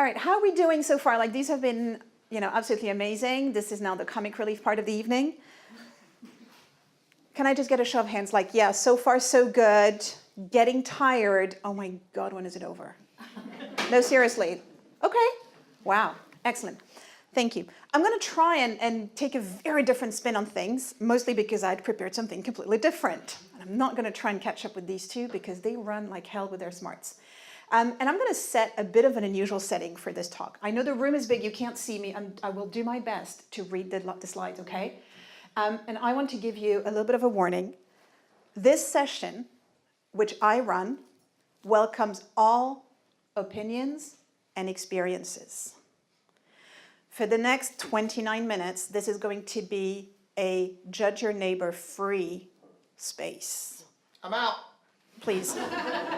right, how are we doing so far? Like, these have been, absolutely amazing. This is now the comic relief part of the evening. Can I just get a show of hands? Like, yeah, so far so good. Getting tired. Oh my God, when is it over? No, seriously. Okay. Wow. Excellent. Thank you. I'm going to try and take a very different spin on things, mostly because I'd prepared something completely different. And I'm not going to try and catch up with these two because they run like hell with their smarts. And I'm going to set a bit of an unusual setting for this talk. I know the room is big. You can't see me. I will do my best to read the slides, okay? And I want to give you a little bit of a warning. This session, which I run, welcomes all opinions and experiences. For the next 29 minutes, this is going to be a judge your neighbor free space. I'm out. Please.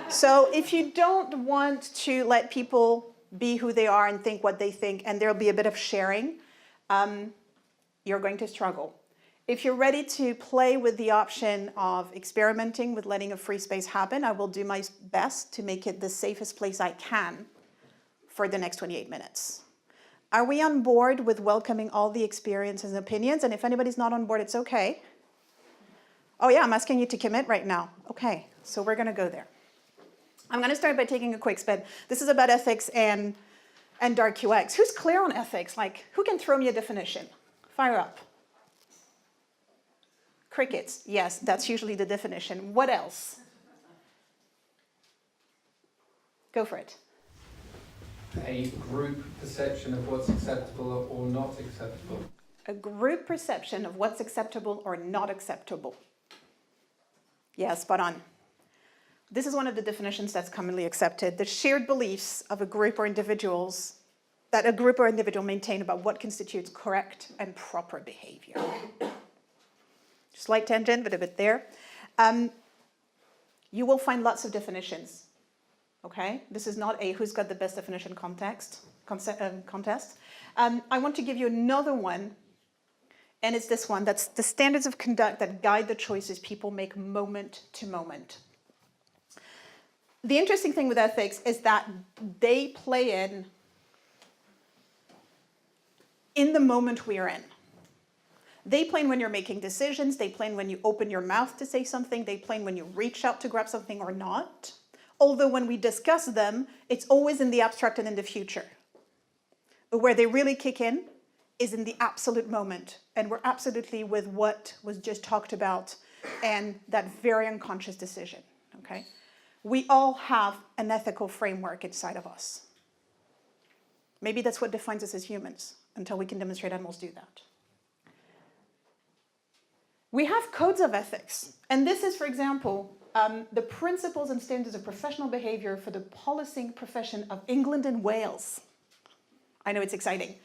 So if you don't want to let people be who they are and think what they think, and there'll be a bit of sharing, you're going to struggle. If you're ready to play with the option of experimenting with letting a free space happen, I will do my best to make it the safest place I can for the next 28 minutes. Are we on board with welcoming all the experiences and opinions? And if anybody's not on board, it's okay. Oh yeah, I'm asking you to commit right now. Okay, so we're gonna go there. I'm gonna start by taking a quick spin. This is about ethics and dark UX. Who's clear on ethics? Like, who can throw me a definition? Fire up. Crickets, yes, that's usually the definition. What else? Go for it. A group perception of what's acceptable or not acceptable. A group perception of what's acceptable or not acceptable. Yeah, spot on. This is one of the definitions that's commonly accepted. The shared beliefs of a group or individuals that a group or individual maintain about what constitutes correct and proper behavior. Slight tangent, but a bit there. You will find lots of definitions. Okay, this is not a who's got the best definition contest. I want to give you another one, and it's this one. That's the standards of conduct that guide the choices people make moment to moment. The interesting thing with ethics is that they play in the moment we are in. They play when you're making decisions. They play when you open your mouth to say something. They play when you reach out to grab something or not. Although when we discuss them, it's always in the abstract and in the future. But where they really kick in is in the absolute moment. And we're absolutely with what was just talked about and that very unconscious decision, okay? We all have an ethical framework inside of us. Maybe that's what defines us as humans, until we can demonstrate animals do that. We have codes of ethics. And this is, for example, the principles and standards of professional behavior for the policing profession of England and Wales. I know it's exciting.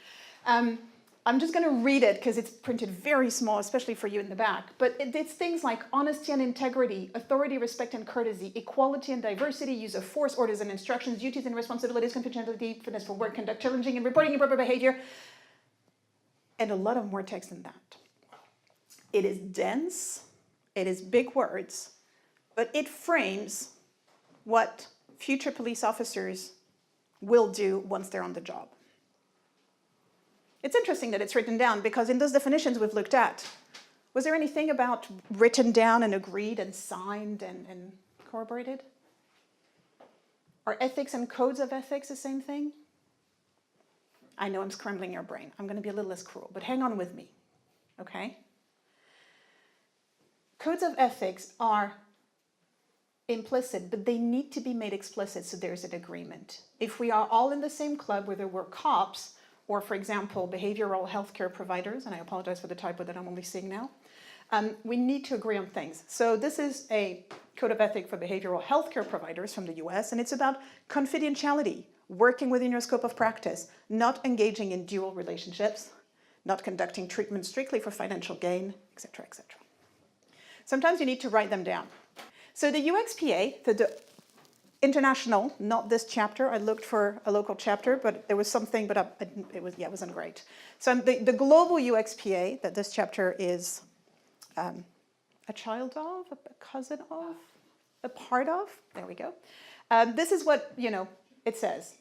I'm just going to read it because it's printed very small, especially for you in the back. But it's things like honesty and integrity, authority, respect and courtesy, equality and diversity, use of force, orders and instructions, duties and responsibilities, confidentiality, fitness for work conduct, challenging and reporting improper behavior, and a lot of more text than that. It is dense, it is big words, but it frames what future police officers will do once they're on the job. It's interesting that it's written down because in those definitions we've looked at, was there anything about written down and agreed and signed and corroborated? Are ethics and codes of ethics the same thing? I know I'm scrambling your brain. I'm going to be a little less cruel, but hang on with me, okay? Codes of ethics are implicit, but they need to be made explicit so there's an agreement. If we are all in the same club, whether we're cops or, for example, behavioral healthcare providers, and I apologize for the typo that I'm only seeing now, we need to agree on things. So this is a code of ethics for behavioral healthcare providers from the US, and it's about confidentiality, working within your scope of practice, not engaging in dual relationships, not conducting treatment strictly for financial gain, et cetera, et cetera. Sometimes you need to write them down. So the UXPA, the international, not this chapter, I looked for a local chapter, but there was something, but it wasn't great. So the global UXPA that this chapter is a child of, a cousin of, a part of, there we go. This is what, it says.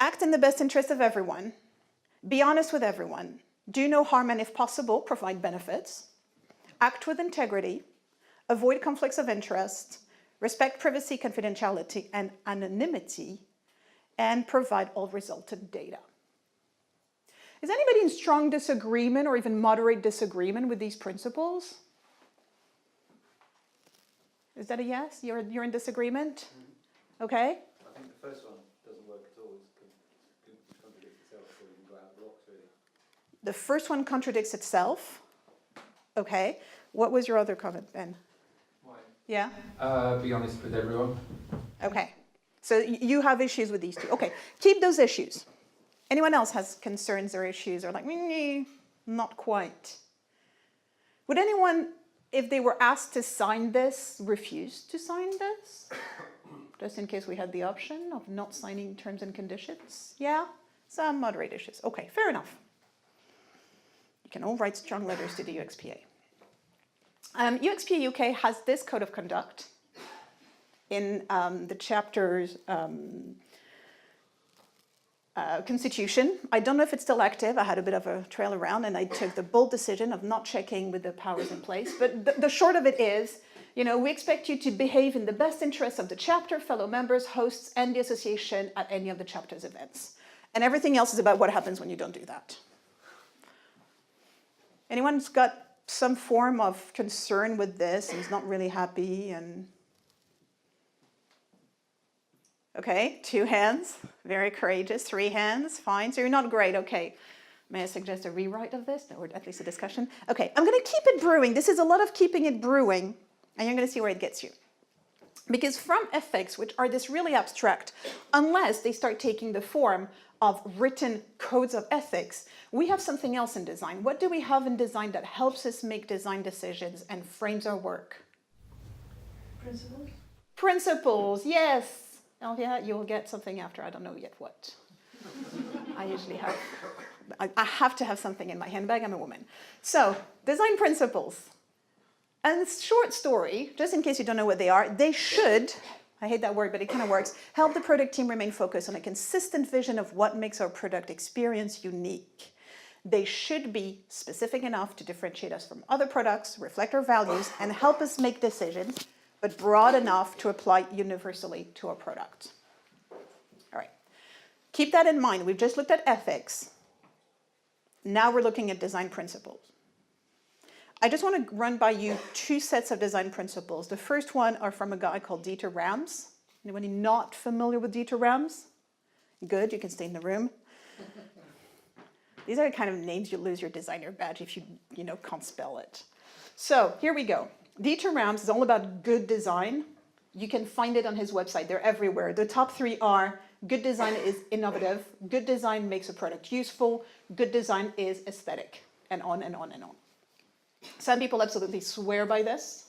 Act in the best interest of everyone. Be honest with everyone. Do no harm and, if possible, provide benefits. Act with integrity. Avoid conflicts of interest. Respect privacy, confidentiality, and anonymity. And provide all resultant data. Is anybody in strong disagreement or even moderate disagreement with these principles? Is that a yes? You're in disagreement? Okay. I think the first one doesn't work at all. It contradicts itself, so we can go out of the blocks, really. The first one contradicts itself. Okay. What was your other comment, Ben? Why? Yeah? Be honest with everyone. Okay. So you have issues with these two. Okay. Keep those issues. Anyone else has concerns or issues or like, not quite? Would anyone, if they were asked to sign this, refuse to sign this? Just in case we had the option of not signing terms and conditions? Yeah? Some moderate issues. Okay, fair enough. You can all write strong letters to the UXPA. UXPA UK has this code of conduct in the chapter's constitution. I don't know if it's still active. I had a bit of a trail around and I took the bold decision of not checking with the powers in place. But the short of it is, we expect you to behave in the best interests of the chapter, fellow members, hosts, and the association at any of the chapter's events. And everything else is about what happens when you don't do that. Anyone's got some form of concern with this and is not really happy and... Okay, 2 hands, very courageous. 3 hands, fine. So you're not great, okay. May I suggest a rewrite of this, or at least a discussion? Okay, I'm gonna keep it brewing. This is a lot of keeping it brewing, and you're gonna see where it gets you. Because from ethics, which are this really abstract, unless they start taking the form of written codes of ethics, we have something else in design. What do we have in design that helps us make design decisions and frames our work? Principles? Principles, yes. Oh yeah, you'll get something after, I don't know yet what. I usually have, I have to have something in my handbag, I'm a woman. So, design principles. And short story, just in case you don't know what they are, they should, I hate that word, but it kind of works, help the product team remain focused on a consistent vision of what makes our product experience unique. They should be specific enough to differentiate us from other products, reflect our values, and help us make decisions, but broad enough to apply universally to our product. All right, keep that in mind. We've just looked at ethics. Now we're looking at design principles. I just want to run by you 2 sets of design principles. The first one are from a guy called Dieter Rams. Anybody not familiar with Dieter Rams? Good, you can stay in the room. These are the kind of names you lose your designer badge if you can't spell it. So here we go. Dieter Rams is all about good design. You can find it on his website. They're everywhere. The top 3 are good design is innovative, good design makes a product useful, good design is aesthetic, and on and on and on. Some people absolutely swear by this.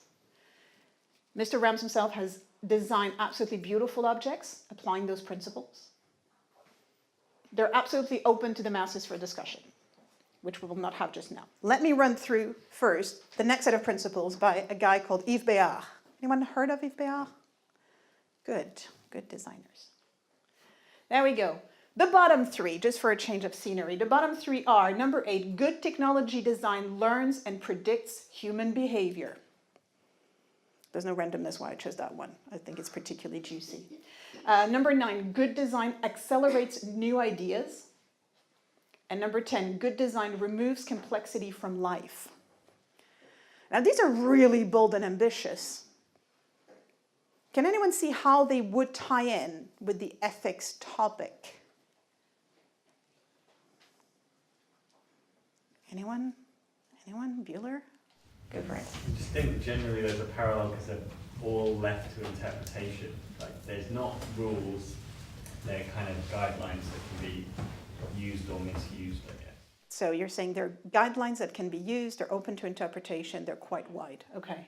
Mr. Rams himself has designed absolutely beautiful objects applying those principles. They're absolutely open to the masses for discussion, which we will not have just now. Let me run through first the next set of principles by a guy called Yves Béard. Anyone heard of Yves Béard? Good designers. There we go. The bottom 3, just for a change of scenery, the bottom 3 are, number 8, good technology design learns and predicts human behavior. There's no randomness why I chose that one. I think it's particularly juicy. Number 9, good design accelerates new ideas. And number 10, good design removes complexity from life. Now these are really bold and ambitious. Can anyone see how they would tie in with the ethics topic? Anyone? Bueller? Go for it. I just think generally there's a parallel because they're all left to interpretation. Like there's not rules, they're kind of guidelines that can be used or misused, I guess. So you're saying they're guidelines that can be used, they're open to interpretation, they're quite wide. Okay.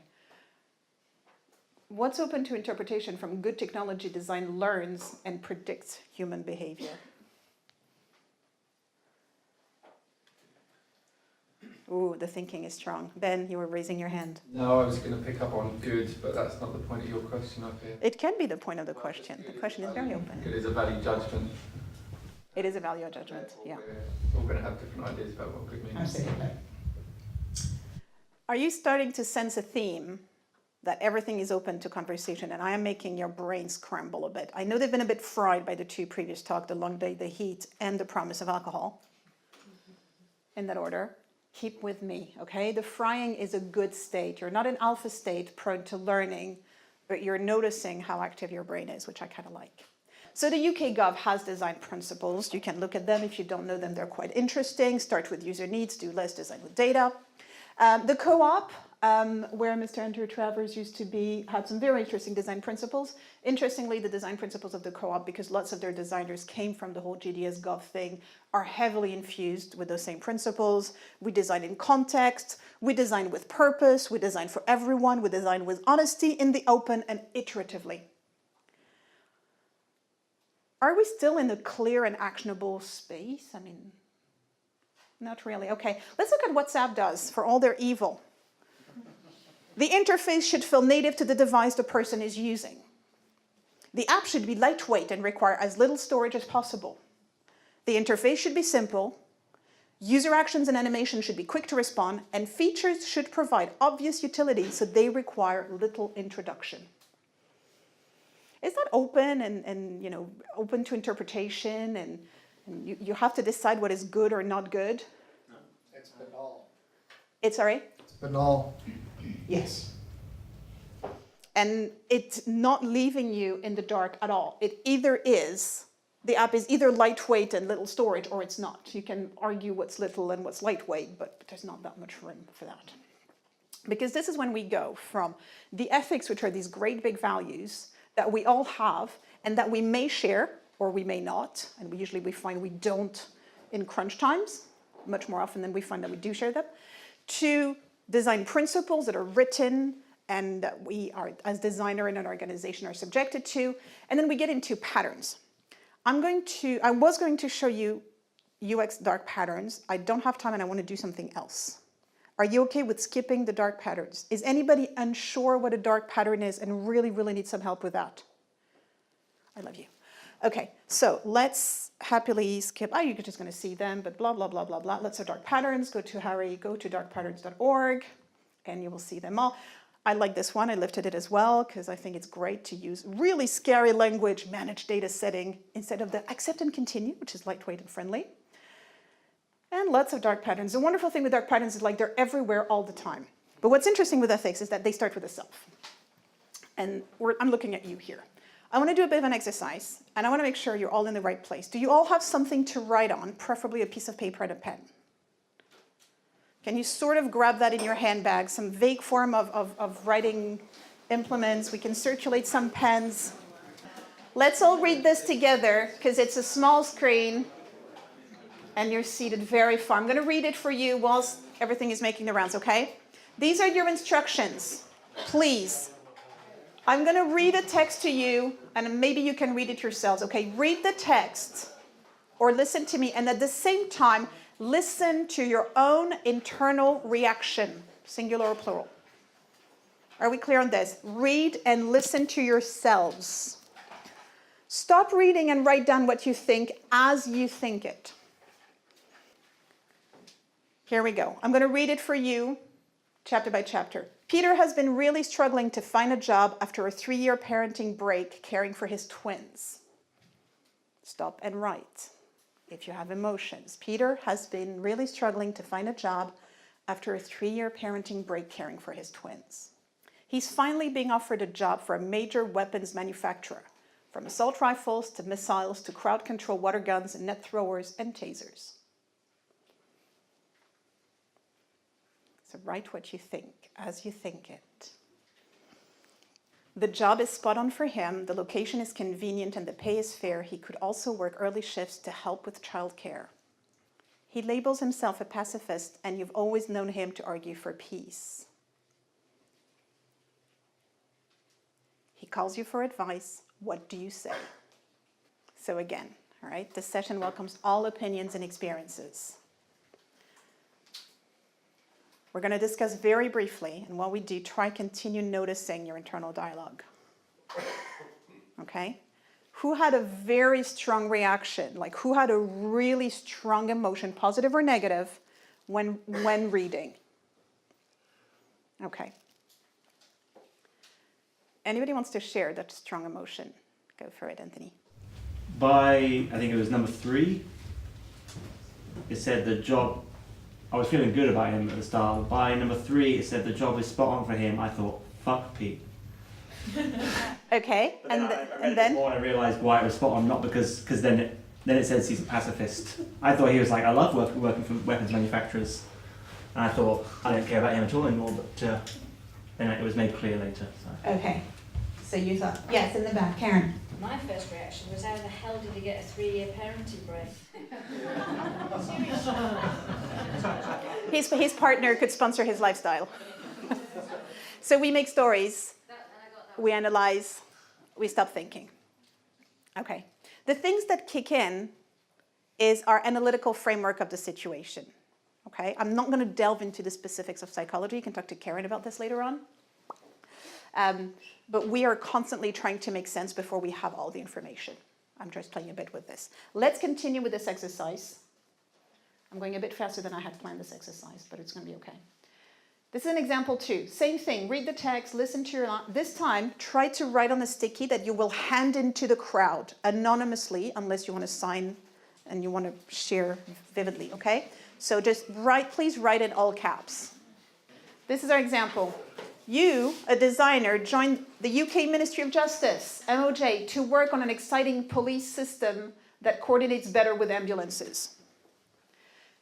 What's open to interpretation from good technology design learns and predicts human behavior? Ooh, the thinking is strong. Ben, you were raising your hand. No, I was going to pick up on good, but that's not the point of your question, I fear. It can be the point of the question. The question is very open. Good is a value judgment. It is a value judgment, yeah. We're all going to have different ideas about what good means. Absolutely. Are you starting to sense a theme that everything is open to conversation, and I am making your brain scramble a bit? I know they've been a bit fried by the two previous talks, the long day, the heat, and the promise of alcohol. In that order. Keep with me, okay? The frying is a good state. You're not in alpha state, prone to learning, but you're noticing how active your brain is, which I kind of like. So the UK Gov has design principles. You can look at them. If you don't know them, they're quite interesting. Start with user needs, do less, design with data. The co-op, where Mr. Andrew Travers used to be, had some very interesting design principles. Interestingly, the design principles of the co-op, because lots of their designers came from the whole GDS Gov thing, are heavily infused with those same principles. We design in context, we design with purpose, we design for everyone, we design with honesty in the open and iteratively. Are we still in the clear and actionable space? I mean, not really. Okay, let's look at what WhatsApp does for all their evil. The interface should feel native to the device the person is using. The app should be lightweight and require as little storage as possible. The interface should be simple. User actions and animation should be quick to respond, and features should provide obvious utility, so they require little introduction. Is that open and you know, open to interpretation, and you have to decide what is good or not good? It's banal. It's, sorry? It's banal. Yes. And it's not leaving you in the dark at all. It either is, the app is either lightweight and little storage, or it's not. You can argue what's little and what's lightweight, but there's not that much room for that. Because this is when we go from the ethics, which are these great big values that we all have and that we may share or we may not, and we find we don't in crunch times, much more often than we find that we do share them, to design principles that are written and that we are, as designer in an organization, are subjected to, and then we get into patterns. I was going to show you UX dark patterns. I don't have time and I want to do something else. Are you okay with skipping the dark patterns? Is anybody unsure what a dark pattern is and really, really need some help with that? I love you. Okay, so let's happily skip. Oh, you're just going to see them, but blah, blah, blah, blah, blah. Let's have dark patterns. Go to darkpatterns.org, and you will see them all. I like this one. I lifted it as well because I think it's great to use really scary language, manage data setting, instead of the accept and continue, which is lightweight and friendly. And lots of dark patterns. The wonderful thing with dark patterns is like they're everywhere all the time. But what's interesting with ethics is that they start with a self. And I'm looking at you here. I want to do a bit of an exercise, and I want to make sure you're all in the right place. Do you all have something to write on, preferably a piece of paper and a pen? Can you sort of grab that in your handbag, some vague form of writing implements? We can circulate some pens. Let's all read this together, because it's a small screen, and you're seated very far. I'm going to read it for you whilst everything is making the rounds, okay? These are your instructions. Please. I'm going to read a text to you, and maybe you can read it yourselves, okay? Read the text, or listen to me, and at the same time, listen to your own internal reaction, singular or plural. Are we clear on this? Read and listen to yourselves. Stop reading and write down what you think as you think it. Here we go. I'm going to read it for you, chapter by chapter. Peter has been really struggling to find a job after a 3-year parenting break caring for his twins. Stop and write. If you have emotions. Peter has been really struggling to find a job after a 3-year parenting break caring for his twins. He's finally being offered a job for a major weapons manufacturer, from assault rifles to missiles to crowd control water guns and net throwers and tasers. So write what you think as you think it. The job is spot on for him, the location is convenient, and the pay is fair. He could also work early shifts to help with childcare. He labels himself a pacifist, and you've always known him to argue for peace. He calls you for advice. What do you say? So again, all right, this session welcomes all opinions and experiences. We're going to discuss very briefly, and while we do, try continue noticing your internal dialogue. Okay? Who had a very strong reaction? Like who had a really strong emotion, positive or negative, when reading? Okay. Anybody wants to share that strong emotion? Go for it, Anthony. By, I think it was number 3, it said the job, I was feeling good about him at the start, but by number 3 it said the job is spot on for him. I thought, fuck Pete. Okay, But and I read and it then? more and I realised why it was spot on, not because then it says he's a pacifist. I thought he was like, I love working for weapons manufacturers. And I thought, I don't care about him at all anymore, but then it was made clear later. So. Okay, so you thought, yes, in the back, Karen. My first reaction was, how the hell did he get a 3-year parenting break? His partner could sponsor his lifestyle. So we make stories, we analyze, we stop thinking. Okay. The things that kick in is our analytical framework of the situation. Okay. I'm not going to delve into the specifics of psychology. You can talk to Karen about this later on. But we are constantly trying to make sense before we have all the information. I'm just playing a bit with this. Let's continue with this exercise. I'm going a bit faster than I had planned this exercise, but it's going to be okay. This is an example 2. Same thing, read the text, listen to your, this time, try to write on a sticky that you will hand into the crowd anonymously, unless you want to sign and you want to share vividly, okay? So just write, please write in all caps. This is our example. You, a designer, joined the UK Ministry of Justice, MOJ, to work on an exciting police system that coordinates better with ambulances.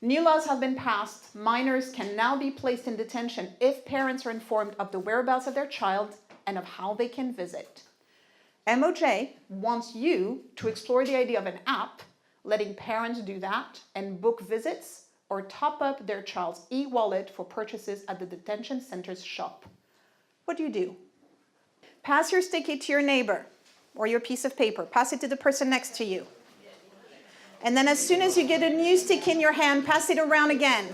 New laws have been passed. Minors can now be placed in detention if parents are informed of the whereabouts of their child and of how they can visit. MOJ wants you to explore the idea of an app letting parents do that and book visits or top up their child's e-wallet for purchases at the detention center's shop. What do? Pass your sticky to your neighbor or your piece of paper. Pass it to the person next to you. And then as soon as you get a new stick in your hand, pass it around again.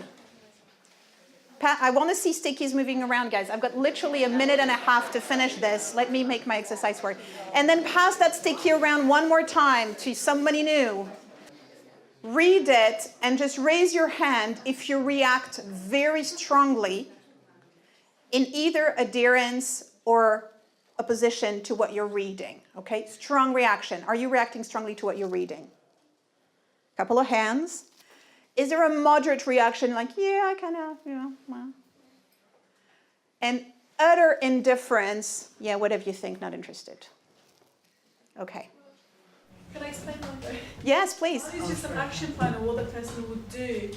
I want to see stickies moving around, guys. I've got literally 1.5 minutes to finish this. Let me make my exercise work. And then pass that sticky around one more time to somebody new. Read it and just raise your hand if you react very strongly in either adherence or opposition to what you're reading. Okay? Strong reaction. Are you reacting strongly to what you're reading? Couple of hands. Is there a moderate reaction like, yeah, I kind of, well. And utter indifference, yeah, whatever you think, not interested. Okay. Can I explain one? Yes, please. It's just an action plan of what the person would do.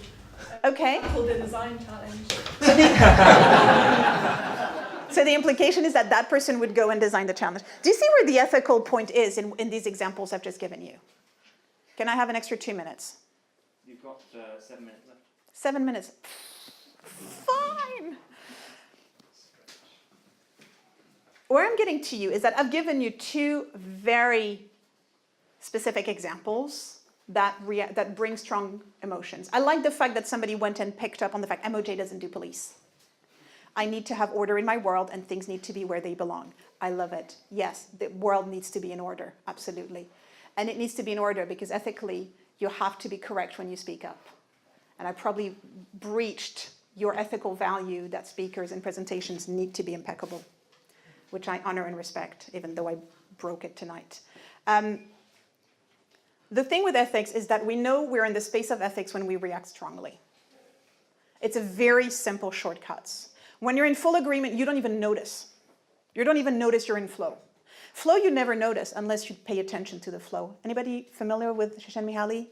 Okay. Called the design challenge. So the implication is that that person would go and design the challenge. Do you see where the ethical point is in these examples I've just given you? Can I have an extra 2 minutes? You've got 7 minutes left. 7 minutes. Fine. Where I'm getting to you is that I've given you 2 very specific examples that bring strong emotions. I like the fact that somebody went and picked up on the fact MOJ doesn't do police. I need to have order in my world and things need to be where they belong. I love it. Yes, the world needs to be in order, absolutely. And it needs to be in order because ethically, you have to be correct when you speak up. And I probably breached your ethical value that speakers and presentations need to be impeccable, which I honor and respect, even though I broke it tonight. The thing with ethics is that we know we're in the space of ethics when we react strongly. It's a very simple shortcuts. When you're in full agreement, you don't even notice. You don't even notice you're in flow. Flow you never notice unless you pay attention to the flow. Anybody familiar with Csikszentmihalyi?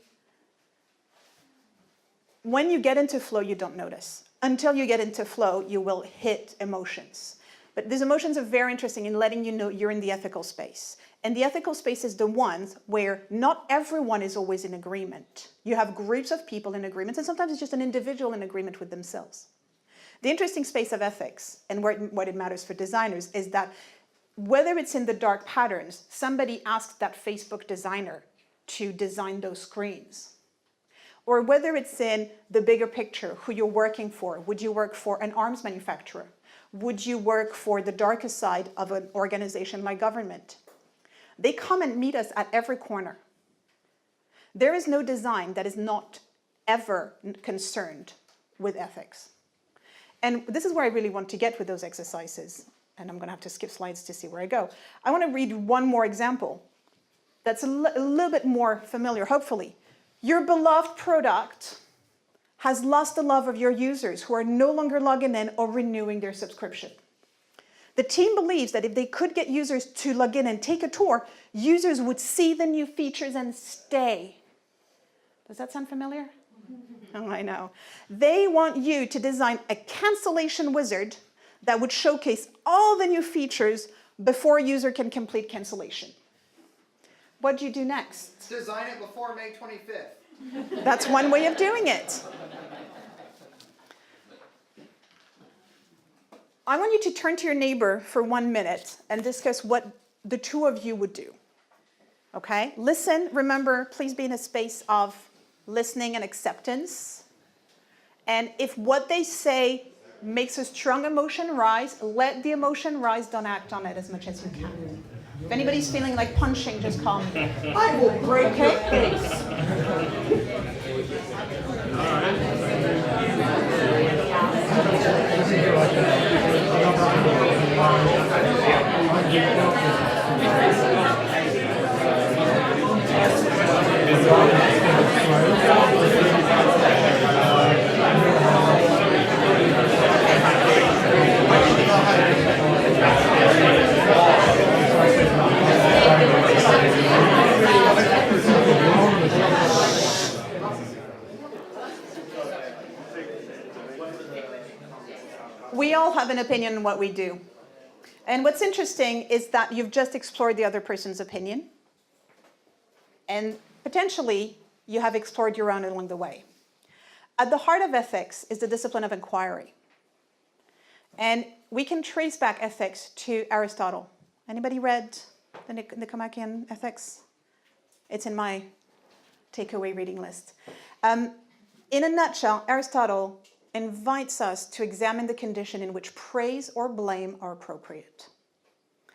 When you get into flow, you don't notice. Until you get into flow, you will hit emotions. But these emotions are very interesting in letting you know you're in the ethical space. And the ethical space is the ones where not everyone is always in agreement. You have groups of people in agreement, and sometimes it's just an individual in agreement with themselves. The interesting space of ethics, and what it matters for designers, is that whether it's in the dark patterns, somebody asked that Facebook designer to design those screens. Or whether it's in the bigger picture, who you're working for. Would you work for an arms manufacturer? Would you work for the darker side of an organization like government? They come and meet us at every corner. There is no design that is not ever concerned with ethics. And this is where I really want to get with those exercises. And I'm going to have to skip slides to see where I go. I want to read one more example that's a little bit more familiar, hopefully. Your beloved product has lost the love of your users who are no longer logging in or renewing their subscription. The team believes that if they could get users to log in and take a tour, users would see the new features and stay. Does that sound familiar? Oh, I know. They want you to design a cancellation wizard that would showcase all the new features before a user can complete cancellation. What do you do next? Design it before May 25th. That's one way of doing it. I want you to turn to your neighbor for 1 minute and discuss what the two of you would do. Okay? Listen, remember, please be in a space of listening and acceptance. And if what they say makes a strong emotion rise, let the emotion rise, don't act on it as much as you can. If anybody's feeling like punching, just call me. I will break it. We all have an opinion on what we do. And what's interesting is that you've just explored the other person's opinion. And potentially, you have explored your own along the way. At the heart of ethics is the discipline of inquiry. And we can trace back ethics to Aristotle. Anybody read the Nicomachean Ethics? It's in my takeaway reading list. In a nutshell, Aristotle invites us to examine the condition in which praise or blame are appropriate.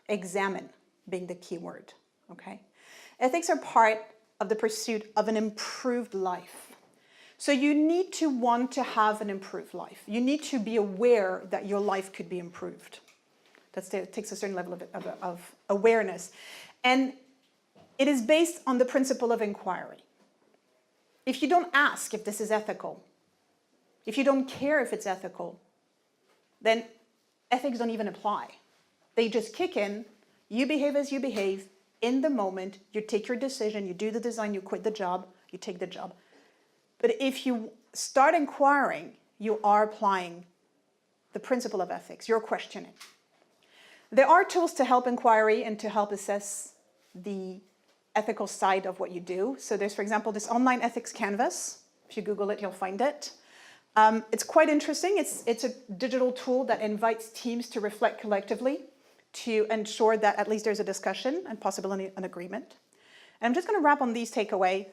Examine being the key word, okay? Ethics are part of the pursuit of an improved life. So you need to want to have an improved life. You need to be aware that your life could be improved. That takes a certain level of awareness. And it is based on the principle of inquiry. If you don't ask if this is ethical, if you don't care if it's ethical, then ethics don't even apply. They just kick in, you behave as you behave, in the moment, you take your decision, you do the design, you quit the job, you take the job. But if you start inquiring, you are applying the principle of ethics, you're questioning. There are tools to help inquiry and to help assess the ethical side of what you do. So there's, for example, this online ethics canvas. If you Google it, you'll find it. It's quite interesting. It's a digital tool that invites teams to reflect collectively to ensure that at least there's a discussion and possibly an agreement. And I'm just going to wrap on these takeaways.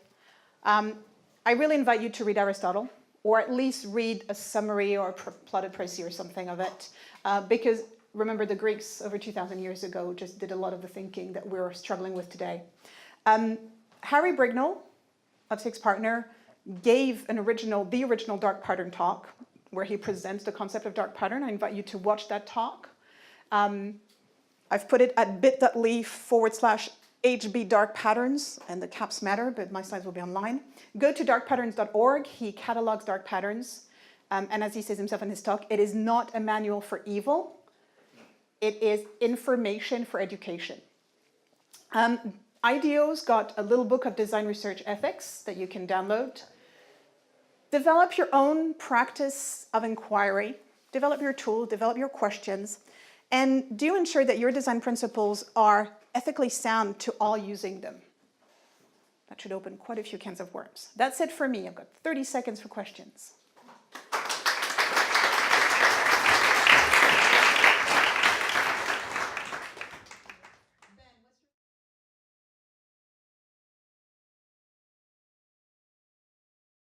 I really invite you to read Aristotle, or at least read a summary or plotted précis or something of it, because remember the Greeks over 2,000 years ago just did a lot of the thinking that we're struggling with today. Harry Brignall, of Six Partner, gave the original dark pattern talk where he presents the concept of dark pattern. I invite you to watch that talk. I've put it at bit.ly/HB dark patterns, and the caps matter, but my slides will be online. Go to darkpatterns.org. He catalogs dark patterns. And as he says himself in his talk, it is not a manual for evil. It is information for education. IDEO's got a little book of design research ethics that you can download. Develop your own practice of inquiry. Develop your tools, develop your questions, and do ensure that your design principles are ethically sound to all using them. That should open quite a few cans of worms. That's it for me. I've got 30 seconds for questions.